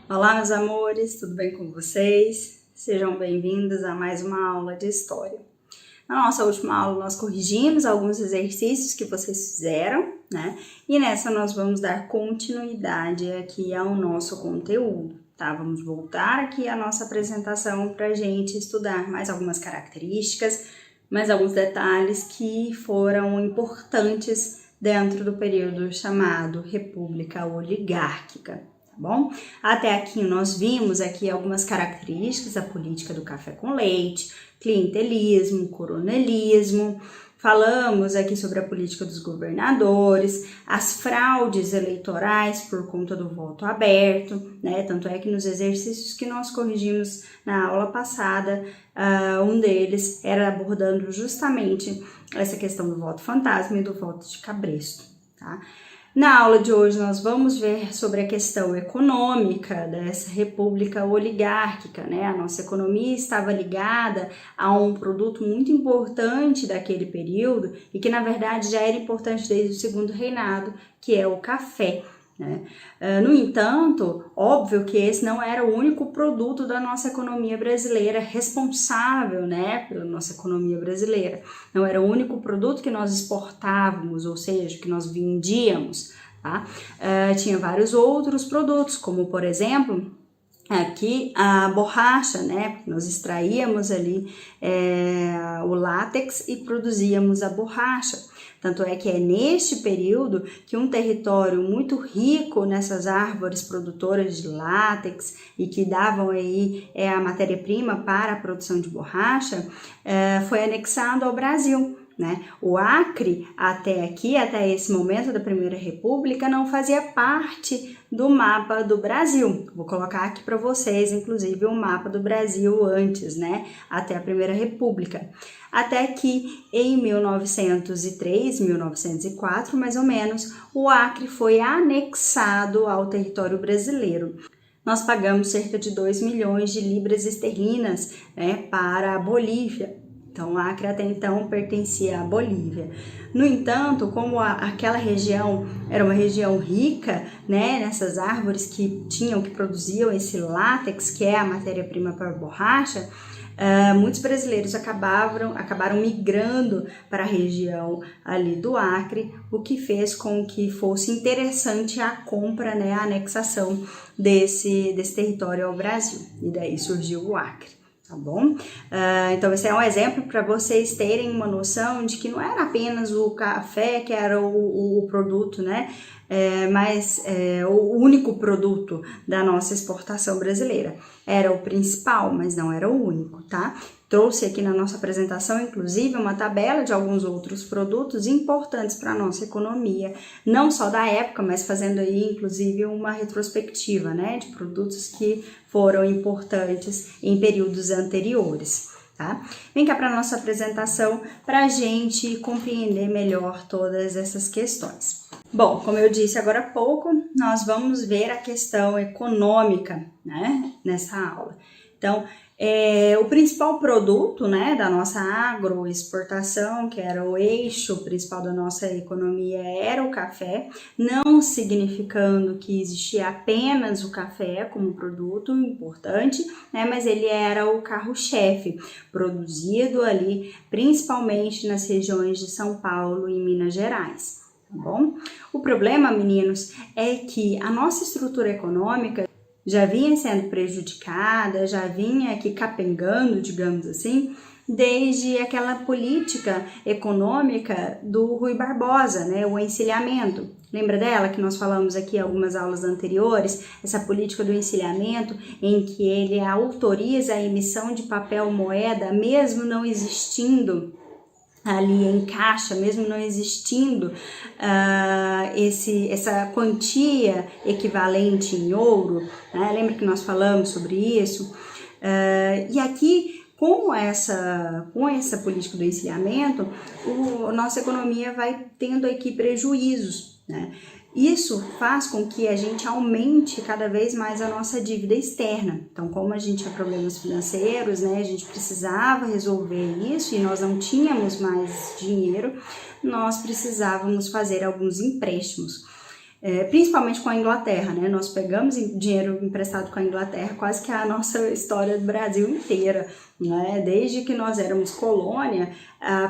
Olá, meus amores, tudo bem com vocês? Sejam bem-vindos a mais uma aula de História. Na nossa última aula, nós corrigimos alguns exercícios que vocês fizeram, né? E nessa nós vamos dar continuidade aqui ao nosso conteúdo, tá? Vamos voltar aqui à nossa apresentação para a gente estudar mais algumas características, mais alguns detalhes que foram importantes dentro do período chamado República Oligárquica. Tá bom? Até aqui nós vimos aqui algumas características da política do café com leite, clientelismo, coronelismo, falamos aqui sobre a política dos governadores, as fraudes eleitorais por conta do voto aberto, né? Tanto é que nos exercícios que nós corrigimos na aula passada, um deles era abordando justamente essa questão do voto fantasma e do voto de cabresto, tá? Na aula de hoje nós vamos ver sobre a questão econômica dessa república oligárquica, né? A nossa economia estava ligada a um produto muito importante daquele período e que na verdade já era importante desde o segundo reinado, que é o café, né? No entanto, óbvio que esse não era o único produto da nossa economia brasileira responsável, né, pela nossa economia brasileira. Não era o único produto que nós exportávamos, ou seja, que nós vendíamos, tá? Tinha vários outros produtos, como por exemplo, aqui a borracha, né? Nós extraíamos ali o látex e produzíamos a borracha. Tanto é que é neste período que um território muito rico nessas árvores produtoras de látex e que davam aí a matéria-prima para a produção de borracha, foi anexado ao Brasil, né? O Acre, até esse momento da Primeira República, não fazia parte do mapa do Brasil. Vou colocar aqui para vocês, inclusive, o mapa do Brasil antes, né? Até a Primeira República. Até que em 1903, 1904, mais ou menos, o Acre foi anexado ao território brasileiro. Nós pagamos cerca de 2 milhões de libras esterlinas, né, para a Bolívia. Então, o Acre até então pertencia à Bolívia. No entanto, como aquela região era uma região rica, né, nessas árvores que produziam esse látex, que é a matéria-prima para a borracha, muitos brasileiros acabaram migrando para a região ali do Acre, o que fez com que fosse interessante a compra, né, a anexação desse território ao Brasil. E daí surgiu o Acre. Tá bom? Então esse é um exemplo para vocês terem uma noção de que não era apenas o café que era o produto, né? Mas o único produto da nossa exportação brasileira. Era o principal, mas não era o único, tá? Trouxe aqui na nossa apresentação, inclusive, uma tabela de alguns outros produtos importantes para a nossa economia, não só da época, mas fazendo aí, inclusive, uma retrospectiva, né, de produtos que foram importantes em períodos anteriores, tá? Vem cá para a nossa apresentação para a gente compreender melhor todas essas questões. Bom, como eu disse agora há pouco, nós vamos ver a questão econômica, né, nessa aula. Então, o principal produto, né, da nossa agroexportação, que era o eixo principal da nossa economia, era o café, não significando que existia apenas o café como produto importante, né, mas ele era o carro-chefe, produzido ali principalmente nas regiões de São Paulo e Minas Gerais. Tá bom? O problema, meninos, é que a nossa estrutura econômica já vinha sendo prejudicada, já vinha aqui capengando, digamos assim, desde aquela política econômica do Rui Barbosa, né, o encilhamento. Lembra dela que nós falamos aqui em algumas aulas anteriores? Essa política do encilhamento em que ele autoriza a emissão de papel moeda, mesmo não existindo ali em caixa, mesmo não existindo essa quantia equivalente em ouro, né? Lembra que nós falamos sobre isso? E aqui, com essa política do encilhamento, nossa economia vai tendo aqui prejuízos, né? Isso faz com que a gente aumente cada vez mais a nossa dívida externa. Então, como a gente tinha problemas financeiros, né, a gente precisava resolver isso e nós não tínhamos mais dinheiro, nós precisávamos fazer alguns empréstimos. Principalmente com a Inglaterra, né? Nós pegamos dinheiro emprestado com a Inglaterra quase que a nossa história do Brasil inteira, né? Desde que nós éramos colônia,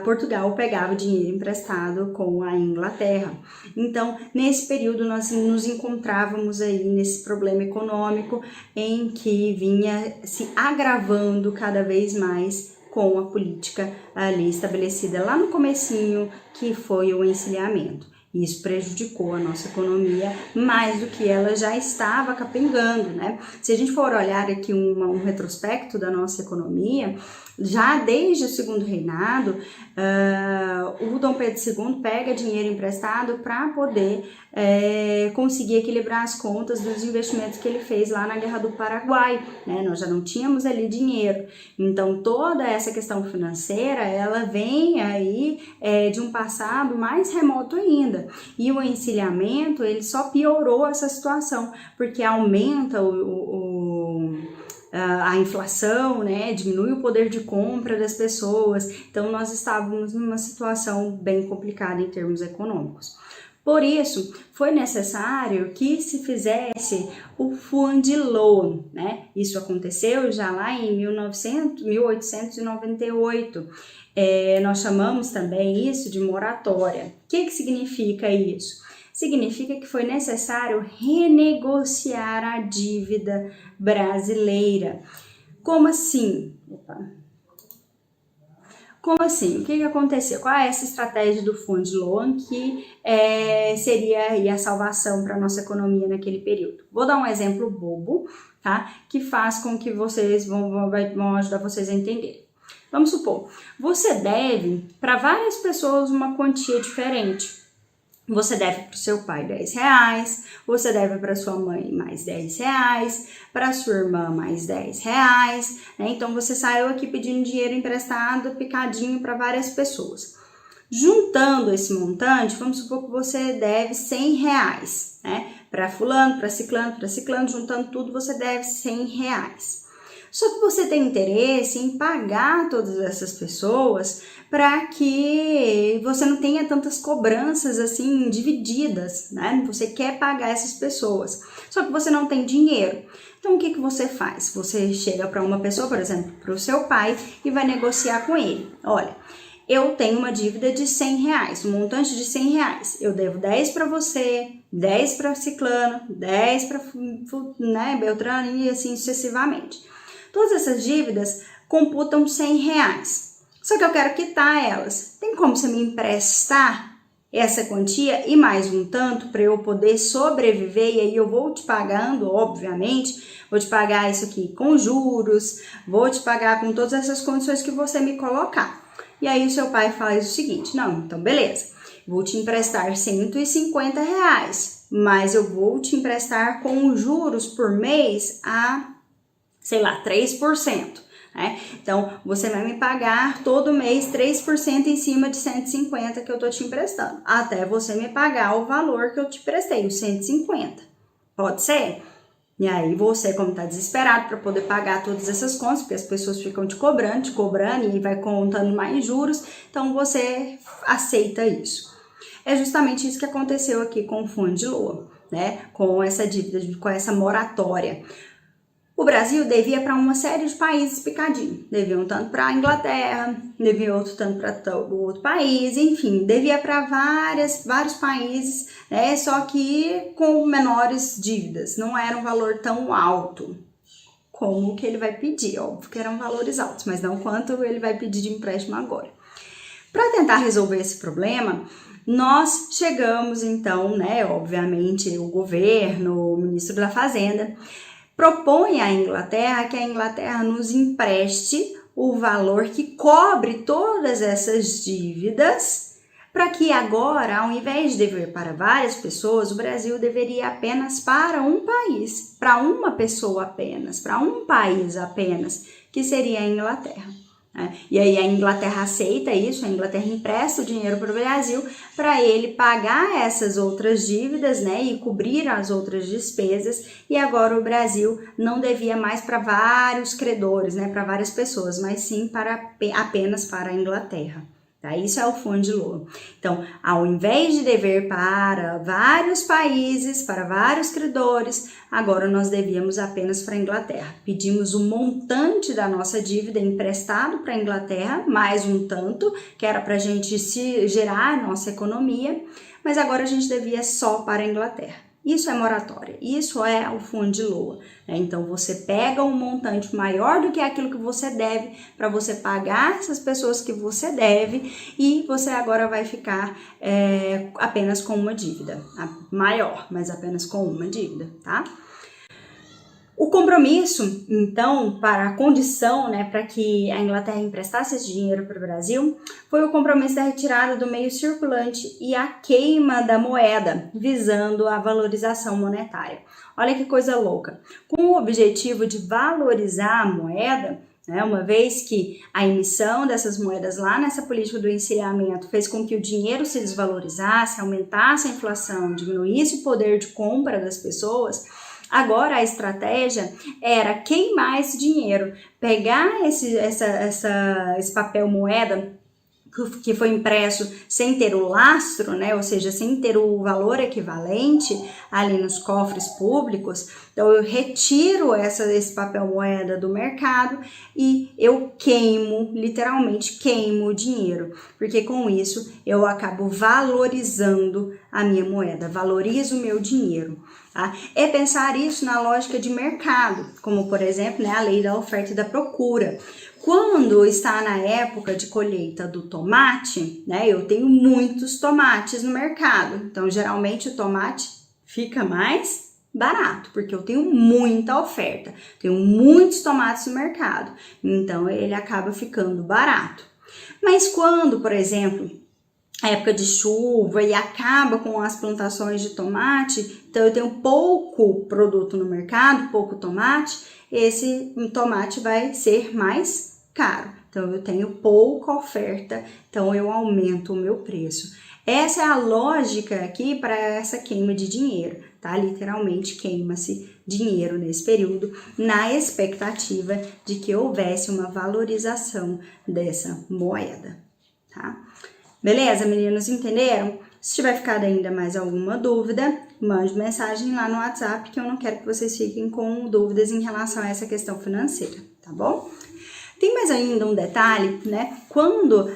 Portugal pegava dinheiro emprestado com a Inglaterra. Então, nesse período nós nos encontrávamos aí nesse problema econômico em que vinha se agravando cada vez mais com a política ali estabelecida lá no comecinho, que foi o encilhamento. Isso prejudicou a nossa economia mais do que ela já estava capengando, né? Se a gente for olhar aqui um retrospecto da nossa economia, já desde o segundo reinado, o Dom Pedro II pega dinheiro emprestado para poder conseguir equilibrar as contas dos investimentos que ele fez lá na Guerra do Paraguai, né? Nós já não tínhamos ali dinheiro, então toda essa questão financeira, ela vem aí de um passado mais remoto ainda, e o encilhamento, ele só piorou essa situação, porque aumenta a inflação, né, diminui o poder de compra das pessoas, então nós estávamos numa situação bem complicada em termos econômicos. Por isso, foi necessário que se fizesse o Fund Loan, né? Isso aconteceu já lá em 1898. Nós chamamos também isso de moratória. O que significa isso? Significa que foi necessário renegociar a dívida brasileira. Como assim? Como assim? O que aconteceu? Qual é essa estratégia do Fund Loan que seria aí a salvação para a nossa economia naquele período? Vou dar um exemplo bobo, tá? Que faz com que vocês vão ajudar vocês a entenderem. Vamos supor, você deve para várias pessoas uma quantia diferente. Você deve para o seu pai R$10, você deve para sua mãe mais R$10, para sua irmã mais R$10, né? Então você saiu aqui pedindo dinheiro emprestado, picadinho para várias pessoas. Juntando esse montante, vamos supor que você deve R$100, né? Para fulano, para ciclano, juntando tudo você deve R$100. Só que você tem interesse em pagar todas essas pessoas para que você não tenha tantas cobranças assim divididas, né? Você quer pagar essas pessoas, só que você não tem dinheiro. Então o que você faz? Você chega para uma pessoa, por exemplo, para o seu pai e vai negociar com ele. Olha, eu tenho uma dívida de R$100, um montante de R$100. Eu devo 10 para você, 10 para ciclano, 10 para Beltrano e assim sucessivamente. Todas essas dívidas computam R$100. Só que eu quero quitar elas. Tem como você me emprestar essa quantia e mais um tanto para eu poder sobreviver? E aí eu vou te pagando, obviamente, vou te pagar isso aqui com juros, vou te pagar com todas essas condições que você me colocar. E aí o seu pai faz o seguinte: não, então beleza, vou te emprestar R$150, mas eu vou te emprestar com juros por mês a, sei lá, 3%. Né? Então, você vai me pagar todo mês 3% em cima de 150 que eu tô te emprestando, até você me pagar o valor que eu te prestei, os 150. Pode ser? E aí você, como tá desesperado para poder pagar todas essas contas, porque as pessoas ficam te cobrando, e vai contando mais juros, então você aceita isso. É justamente isso que aconteceu aqui com o Fund Loan, né? Com essa dívida, com essa moratória. O Brasil devia para uma série de países picadinho, devia um tanto para a Inglaterra, devia outro tanto para outro país, enfim, devia para vários países, né, só que com menores dívidas, não era um valor tão alto como o que ele vai pedir, óbvio que eram valores altos, mas não quanto ele vai pedir de empréstimo agora. Para tentar resolver esse problema, nós chegamos então, né, obviamente o governo, o ministro da Fazenda, propõe à Inglaterra que a Inglaterra nos empreste o valor que cobre todas essas dívidas, para que agora, ao invés de dever para várias pessoas, o Brasil deveria apenas para um país, para uma pessoa apenas, para um país apenas, que seria a Inglaterra. né? E aí a Inglaterra aceita isso, a Inglaterra empresta o dinheiro para o Brasil para ele pagar essas outras dívidas, né, e cobrir as outras despesas, e agora o Brasil não devia mais para vários credores, né, para várias pessoas, mas sim apenas para a Inglaterra. Tá? Isso é o fundo de Lula. Então, ao invés de dever para vários países, para vários credores, agora nós devíamos apenas para a Inglaterra. Pedimos o montante da nossa dívida emprestado para a Inglaterra, mais um tanto, que era para a gente gerar a nossa economia, mas agora a gente devia só para a Inglaterra. Isso é moratória, isso é o fundo de Lula, né? Então você pega um montante maior do que aquilo que você deve para você pagar essas pessoas que você deve, e você agora vai ficar apenas com uma dívida, maior, mas apenas com uma dívida, tá? O compromisso, então, para a condição, né, para que a Inglaterra emprestasse esse dinheiro para o Brasil, foi o compromisso da retirada do meio circulante e a queima da moeda, visando a valorização monetária. Olha que coisa louca! Com o objetivo de valorizar a moeda, né, uma vez que a emissão dessas moedas lá nessa política do encilhamento fez com que o dinheiro se desvalorizasse, aumentasse a inflação, diminuísse o poder de compra das pessoas, agora a estratégia era queimar esse dinheiro, pegar esse papel moeda que foi impresso sem ter o lastro, né, ou seja, sem ter o valor equivalente ali nos cofres públicos. Então eu retiro esse papel moeda do mercado e eu queimo, literalmente queimo o dinheiro, porque com isso eu acabo valorizando a minha moeda, valorizo o meu dinheiro. Tá? É pensar isso na lógica de mercado, como por exemplo, né, a lei da oferta e da procura. Quando está na época de colheita do tomate, né, eu tenho muitos tomates no mercado, então geralmente o tomate fica mais barato, porque eu tenho muita oferta, tenho muitos tomates no mercado, então ele acaba ficando barato. Mas quando, por exemplo, a época de chuva e acaba com as plantações de tomate, então eu tenho pouco produto no mercado, pouco tomate, esse tomate vai ser mais caro. Então eu tenho pouca oferta, então eu aumento o meu preço. Essa é a lógica aqui para essa queima de dinheiro, tá? Literalmente queima-se dinheiro nesse período, na expectativa de que houvesse uma valorização dessa moeda, tá? Beleza, meninos, entenderam? Se tiver ficado ainda mais alguma dúvida, mande mensagem lá no WhatsApp, que eu não quero que vocês fiquem com dúvidas em relação a essa questão financeira, tá bom? Tem mais ainda um detalhe, né? Quando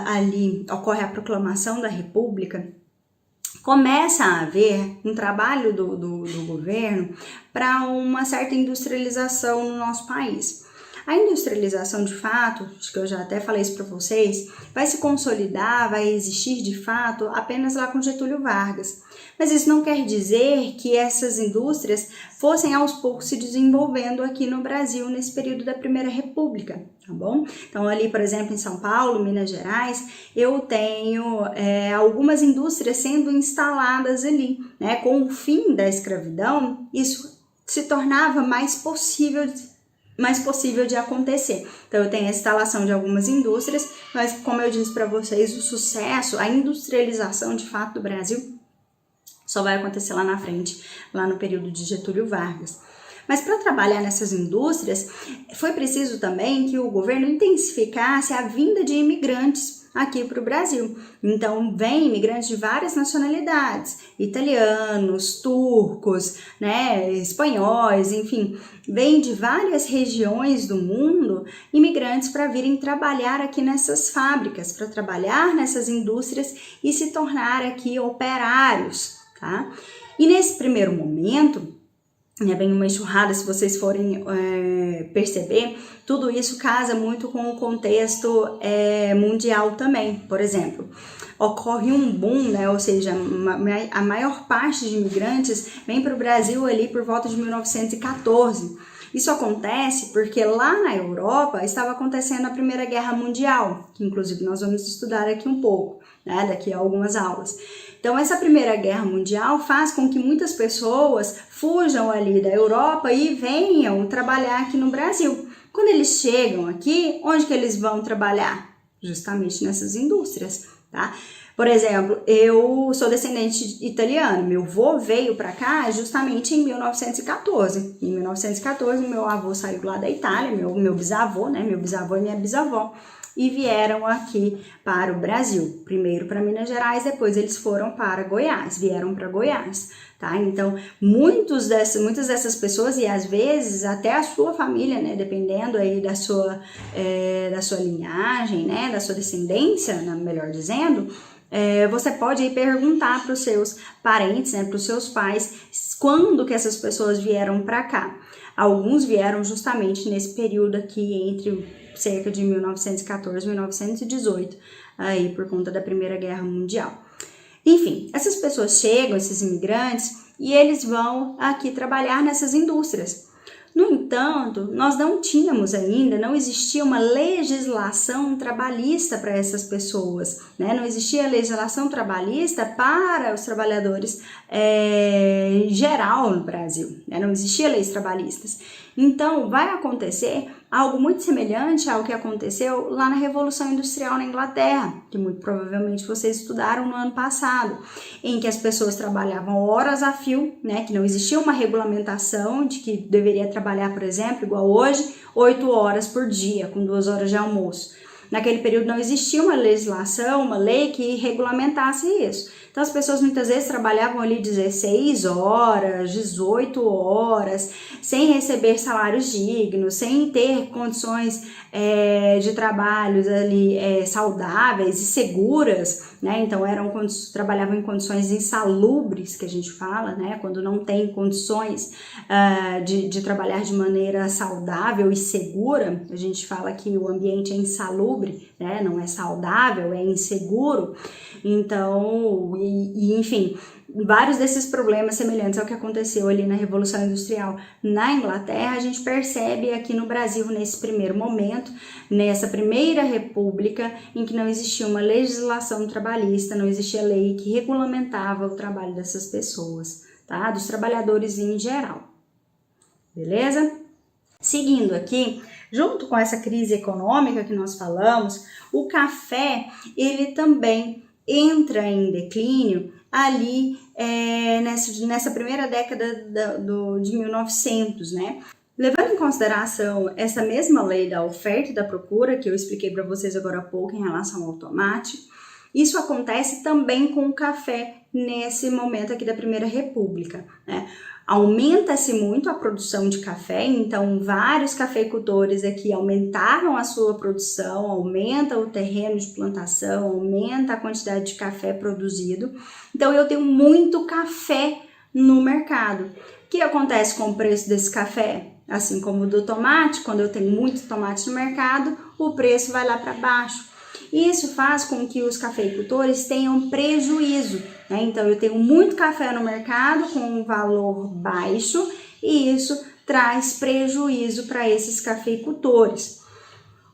ali ocorre a proclamação da República, começa a haver um trabalho do governo para uma certa industrialização no nosso país. A industrialização, de fato, acho que eu já até falei isso para vocês, vai se consolidar, vai existir de fato apenas lá com Getúlio Vargas. Mas isso não quer dizer que essas indústrias fossem aos poucos se desenvolvendo aqui no Brasil nesse período da Primeira República, tá bom? Então ali, por exemplo, em São Paulo, Minas Gerais, eu tenho algumas indústrias sendo instaladas ali, né? Com o fim da escravidão, isso se tornava mais possível de acontecer. Então eu tenho a instalação de algumas indústrias, mas como eu disse para vocês, o sucesso, a industrialização de fato do Brasil só vai acontecer lá na frente, lá no período de Getúlio Vargas. Mas para trabalhar nessas indústrias, foi preciso também que o governo intensificasse a vinda de imigrantes aqui para o Brasil. Então, vem imigrantes de várias nacionalidades, italianos, turcos, né, espanhóis, enfim, vem de várias regiões do mundo imigrantes para virem trabalhar aqui nessas fábricas, para trabalhar nessas indústrias e se tornar aqui operários, tá? E nesse primeiro momento, vem uma enxurrada, se vocês forem perceber, tudo isso casa muito com o contexto mundial também. Por exemplo, ocorre um boom, né? Ou seja, a maior parte de imigrantes vem para o Brasil ali por volta de 1914. Isso acontece porque lá na Europa estava acontecendo a Primeira Guerra Mundial, que inclusive nós vamos estudar aqui um pouco, né? Daqui a algumas aulas. Então, essa Primeira Guerra Mundial faz com que muitas pessoas fujam ali da Europa e venham trabalhar aqui no Brasil, Quando eles chegam aqui, onde que eles vão trabalhar? Justamente nessas indústrias, tá? Por exemplo, eu sou descendente italiano, meu avô veio para cá justamente em 1914. Em 1914, meu avô saiu lá da Itália, meu bisavô, né? Meu bisavô e minha bisavó, e vieram aqui para o Brasil. Primeiro para Minas Gerais, depois eles foram para Goiás, vieram para Goiás, tá? Então, muitas dessas pessoas, e às vezes até a sua família, né? Dependendo aí da sua linhagem, né? Da sua descendência, melhor dizendo, você pode aí perguntar para os seus parentes, né, para os seus pais, quando que essas pessoas vieram para cá. Alguns vieram justamente nesse período aqui entre cerca de 1914 e 1918, aí por conta da Primeira Guerra Mundial. Enfim, essas pessoas chegam, esses imigrantes, e eles vão aqui trabalhar nessas indústrias. No entanto, nós não tínhamos ainda, não existia uma legislação trabalhista para essas pessoas, né? Não existia legislação trabalhista para os trabalhadores em geral no Brasil, né? Não existia leis trabalhistas. Então, vai acontecer algo muito semelhante ao que aconteceu lá na Revolução Industrial na Inglaterra, que muito provavelmente vocês estudaram no ano passado, em que as pessoas trabalhavam horas a fio, né, que não existia uma regulamentação de que deveria trabalhar, por exemplo, igual hoje, 8 horas por dia, com 2 horas de almoço. Naquele período não existia uma legislação, uma lei que regulamentasse isso. Então as pessoas muitas vezes trabalhavam ali 16 horas, 18 horas, sem receber salários dignos, sem ter condições de trabalhos ali saudáveis e seguras, né? Então trabalhavam em condições insalubres, que a gente fala, né? Quando não tem condições de trabalhar de maneira saudável e segura, a gente fala que o ambiente é insalubre, né? Não é saudável, é inseguro. Então, enfim, vários desses problemas semelhantes ao que aconteceu ali na Revolução Industrial na Inglaterra, a gente percebe aqui no Brasil nesse primeiro momento, nessa primeira república, em que não existia uma legislação trabalhista, não existia lei que regulamentava o trabalho dessas pessoas, tá? Dos trabalhadores em geral. Beleza? Seguindo aqui, junto com essa crise econômica que nós falamos, o café, ele também entra em declínio ali nessa primeira década de 1900, né? Levando em consideração essa mesma lei da oferta e da procura que eu expliquei para vocês agora há pouco em relação ao tomate, isso acontece também com o café nesse momento aqui da Primeira República, né? Aumenta-se muito a produção de café, então vários cafeicultores aqui aumentaram a sua produção, aumenta o terreno de plantação, aumenta a quantidade de café produzido. Então eu tenho muito café no mercado. O que acontece com o preço desse café? Assim como o do tomate, quando eu tenho muito tomate no mercado, o preço vai lá para baixo. Isso faz com que os cafeicultores tenham prejuízo, né? Então eu tenho muito café no mercado com um valor baixo e isso traz prejuízo para esses cafeicultores.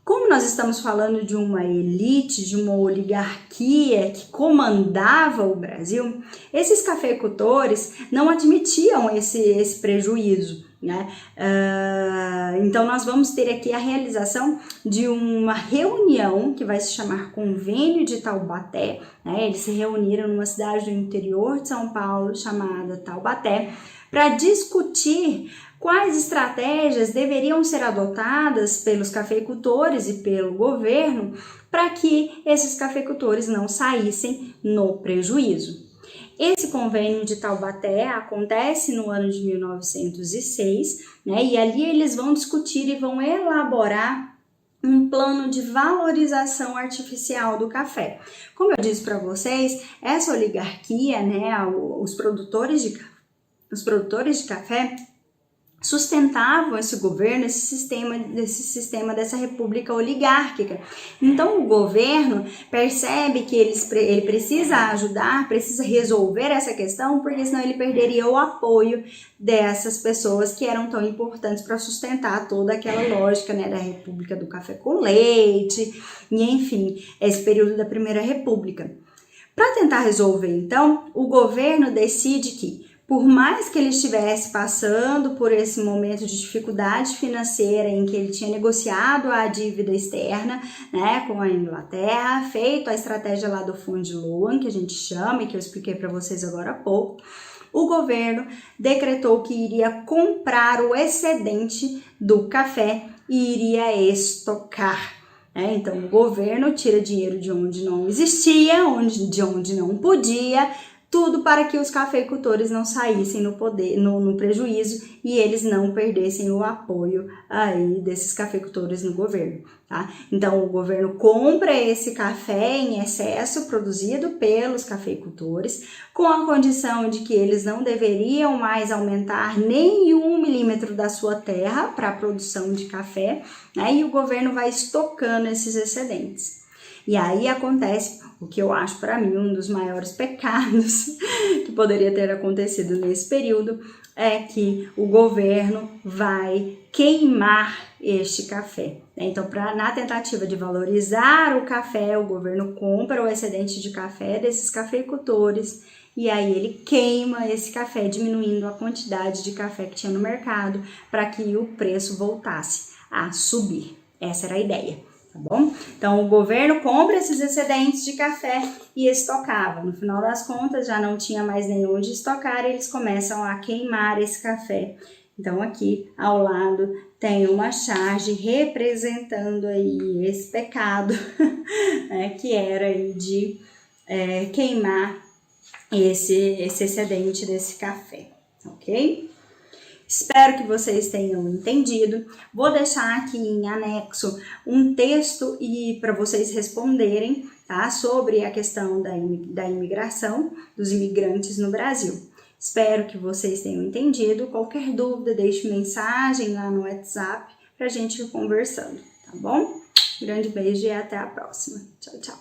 Como nós estamos falando de uma elite, de uma oligarquia que comandava o Brasil, esses cafeicultores não admitiam esse prejuízo, né? Então nós vamos ter aqui a realização de uma reunião que vai se chamar Convênio de Taubaté, né? Eles se reuniram numa cidade do interior de São Paulo chamada Taubaté para discutir quais estratégias deveriam ser adotadas pelos cafeicultores e pelo governo para que esses cafeicultores não saíssem no prejuízo. Esse convênio de Taubaté acontece no ano de 1906, né? E ali eles vão discutir e vão elaborar um plano de valorização artificial do café. Como eu disse para vocês, essa oligarquia, né, os produtores de café sustentavam esse governo, esse sistema dessa república oligárquica. Então o governo percebe que ele precisa ajudar, precisa resolver essa questão, porque senão ele perderia o apoio dessas pessoas que eram tão importantes para sustentar toda aquela lógica, né, da República do Café com Leite, e enfim, esse período da Primeira República. Para tentar resolver, então, o governo decide que por mais que ele estivesse passando por esse momento de dificuldade financeira em que ele tinha negociado a dívida externa, né, com a Inglaterra, feito a estratégia lá do von der Leyen, que a gente chama e que eu expliquei para vocês agora há pouco, o governo decretou que iria comprar o excedente do café e iria estocar. Então, o governo tira dinheiro de onde não existia, de onde não podia, tudo para que os cafeicultores não saíssem no prejuízo e eles não perdessem o apoio aí desses cafeicultores no governo, tá? Então, o governo compra esse café em excesso produzido pelos cafeicultores com a condição de que eles não deveriam mais aumentar nem 1 milímetro da sua terra para a produção de café, né? E o governo vai estocando esses excedentes. E aí acontece o que eu acho para mim um dos maiores pecados que poderia ter acontecido nesse período, é que o governo vai queimar este café. Então, na tentativa de valorizar o café, o governo compra o excedente de café desses cafeicultores e aí ele queima esse café, diminuindo a quantidade de café que tinha no mercado para que o preço voltasse a subir. Essa era a ideia. Tá bom? Então, o governo compra esses excedentes de café e estocava. No final das contas, já não tinha mais nem onde estocar, eles começam a queimar esse café. Então, aqui ao lado tem uma charge representando aí esse pecado, né, que era aí de queimar esse excedente desse café, ok? Espero que vocês tenham entendido. Vou deixar aqui em anexo um texto para vocês responderem, tá? Sobre a questão da imigração, dos imigrantes no Brasil. Espero que vocês tenham entendido. Qualquer dúvida, deixe mensagem lá no WhatsApp para a gente ir conversando, tá bom? Grande beijo e até a próxima. Tchau, tchau.